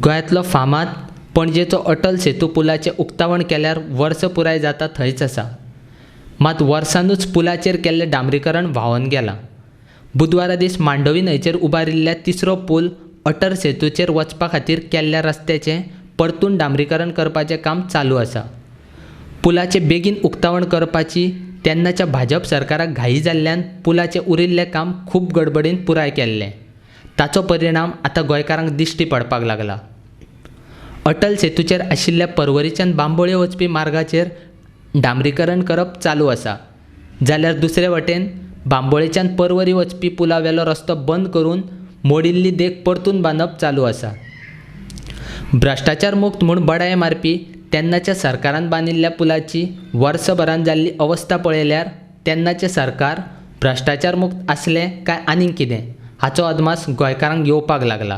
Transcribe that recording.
गोंयांतलो फामाद पणजेचो अटल सेतू पुलाचें उक्तावण केल्यार वर्स पुराय जाता थंयच आसा। मात वर्सांनूच पुलाचेर केल्लें डांबरीकरण व्हांवन गेलां। बुधवारा दीस मांडोवी न्हंयचेर उबारिल्ल्या तिसरो पूल अटल सेतूचेर वचपा खातीर केल्ल्या रस्त्याचें परतून डांबरीकरण करपाचें काम चालू आसा। पुलाचें बेगीन उक्तावण करपाची तेन्नाच्या भाजप सरकाराक घाई जाल्ल्यान पुलाचें उरिल्लें काम खूब गडबडीन पुराय केल्लें। ताचो परिणाम आतां गोंयकारांक दिश्टी पडपाक लागला। अटल सेतूचेर आशिल्ल्या पर्वरीच्यान बांबोळे वचपी मार्गाचेर डांबरीकरण करप चालू आसा, जाल्यार दुसरे वटेन बांबोळेच्यान पर्वरी वचपी पुलावेलो रस्तो बंद करून मोडिल्ली देख परतून बांदप चालू आसा। भ्रश्टाचार मुक्त म्हूण बडाये मारपी तेन्नाच्या सरकारान बांदिल्ल्या पुलाची वर्सभरान जाल्ली अवस्था पळयल्यार तेन्नाचें सरकार भ्रश्टाचार मुक्त आसलें काय आनीक कितें हाचो अदमास गोंयकारांक येवपाक लागला।